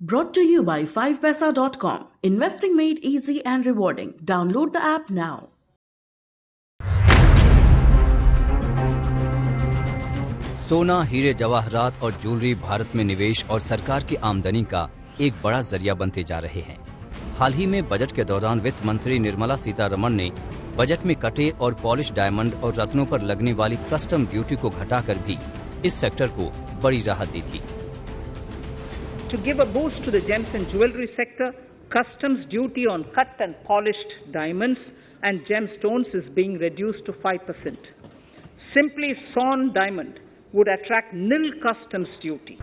Brought to you by 5paisa.com. Investing made easy and rewarding. Download the app now. सोना, हीरे जवाहरात और jewellery Bharat में निवेश और सरकार की आमदनी का एक बड़ा जरिया बनते जा रहे हैं। हाल ही में बजट के दौरान वित्त मंत्री निर्मला सीतारमण ने बजट में कटे और पॉलिश डायमंड और रत्नों पर लगने वाली कस्टम ड्यूटी को घटाकर भी इस सेक्टर को बड़ी राहत दी थी। To give a boost to the gems and jewelry sector, customs duty on cut and polished diamonds and gemstones is being reduced to 5%. Simply sawn diamond would attract nil customs duty.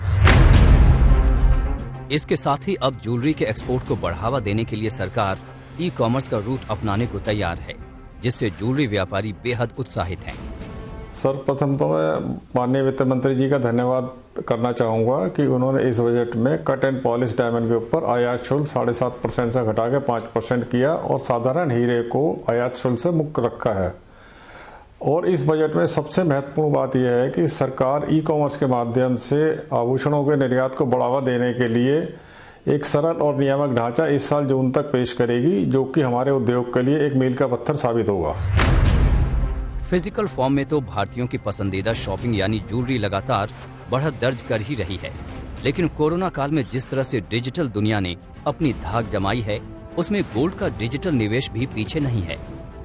इसके साथ ही अब jewellery के export को बढ़ावा देने के लिए सरकार ई-कॉमर्स का रूट अपनाने को तैयार है, जिससे ज्वेलरी व्यापारी बेहद उत्साहित हैं। सर्वप्रथम तो मैं माननीय वित्त मंत्री जी का धन्यवाद करना चाहूँगा कि उन्होंने इस बजट में कट एंड पॉलिश डायमंड के ऊपर आयात शुल्क 7.5% से घटा के 5% किया और साधारण हीरे को आयात शुल्क से मुक्त रखा है। और इस बजट में सबसे महत्वपूर्ण बात यह है कि सरकार ई कॉमर्स के माध्यम से आभूषणों के निर्यात को बढ़ावा देने के लिए एक सरल और नियामक ढांचा इस साल जून तक पेश करेगी, जो कि हमारे उद्योग के लिए एक मील का पत्थर साबित होगा। फिजिकल फॉर्म में तो भारतीयों की पसंदीदा शॉपिंग यानी ज्वेलरी लगातार बढ़त दर्ज कर ही रही है, लेकिन कोरोना काल में जिस तरह से डिजिटल दुनिया ने अपनी धाक जमाई है, उसमें गोल्ड का डिजिटल निवेश भी पीछे नहीं है।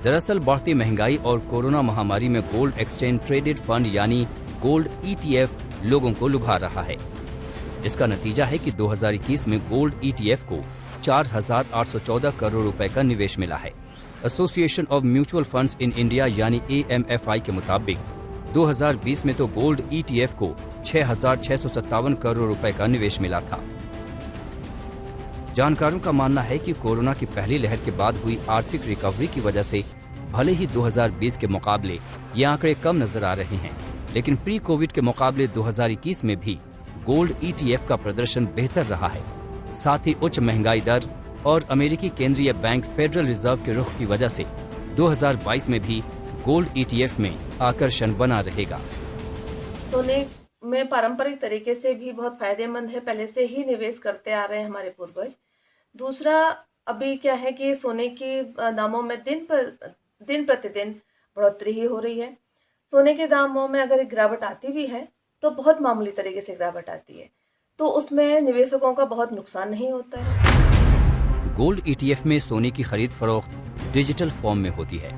दरअसल बढ़ती महंगाई और कोरोना महामारी में गोल्ड एक्सचेंज ट्रेडेड फंड यानी गोल्ड ETF लोगों को लुभा रहा है। इसका नतीजा है कि 2021 में गोल्ड ETF को 4,814 करोड़ रुपए का निवेश मिला है। Association of mutual funds in India यानी AMFI के मुताबिक 2020 में तो गोल्ड ETF को 6,657 करोड़ रुपए का निवेश मिला था। जानकारों का मानना है कि कोरोना की पहली लहर के बाद हुई आर्थिक रिकवरी की वजह से भले ही 2020 के मुकाबले ये आंकड़े कम नजर आ रहे हैं, लेकिन प्री कोविड के मुकाबले 2021 में भी गोल्ड ETF का प्रदर्शन बेहतर रहा है। साथ ही उच्च महंगाई दर और अमेरिकी केंद्रीय बैंक फेडरल रिजर्व के रुख की वजह से 2022 में भी गोल्ड ETF में आकर्षण बना रहेगा। सोने में पारंपरिक तरीके से भी बहुत फायदेमंद है, पहले से ही निवेश करते आ रहे हैं हमारे पूर्वज। दूसरा, अभी क्या है कि सोने के दामों में दिन प्रतिदिन बढ़ोतरी ही हो रही है। सोने के दामों में अगर एक गिरावट आती भी है तो बहुत मामूली तरीके से गिरावट आती है, तो उसमें निवेशकों का बहुत नुकसान नहीं होता है। गोल्ड ETF में सोने की खरीद फरोख्त डिजिटल फॉर्म में होती है।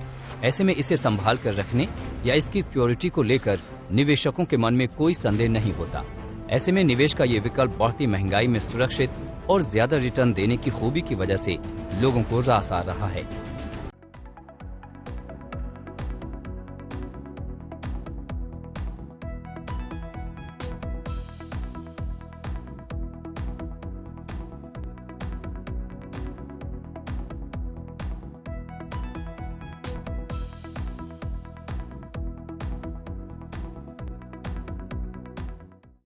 ऐसे में इसे संभाल कर रखने या इसकी प्योरिटी को लेकर निवेशकों के मन में कोई संदेह नहीं होता। ऐसे में निवेश का ये विकल्प बढ़ती महंगाई में सुरक्षित और ज्यादा रिटर्न देने की खूबी की वजह से लोगों को रास आ रहा है।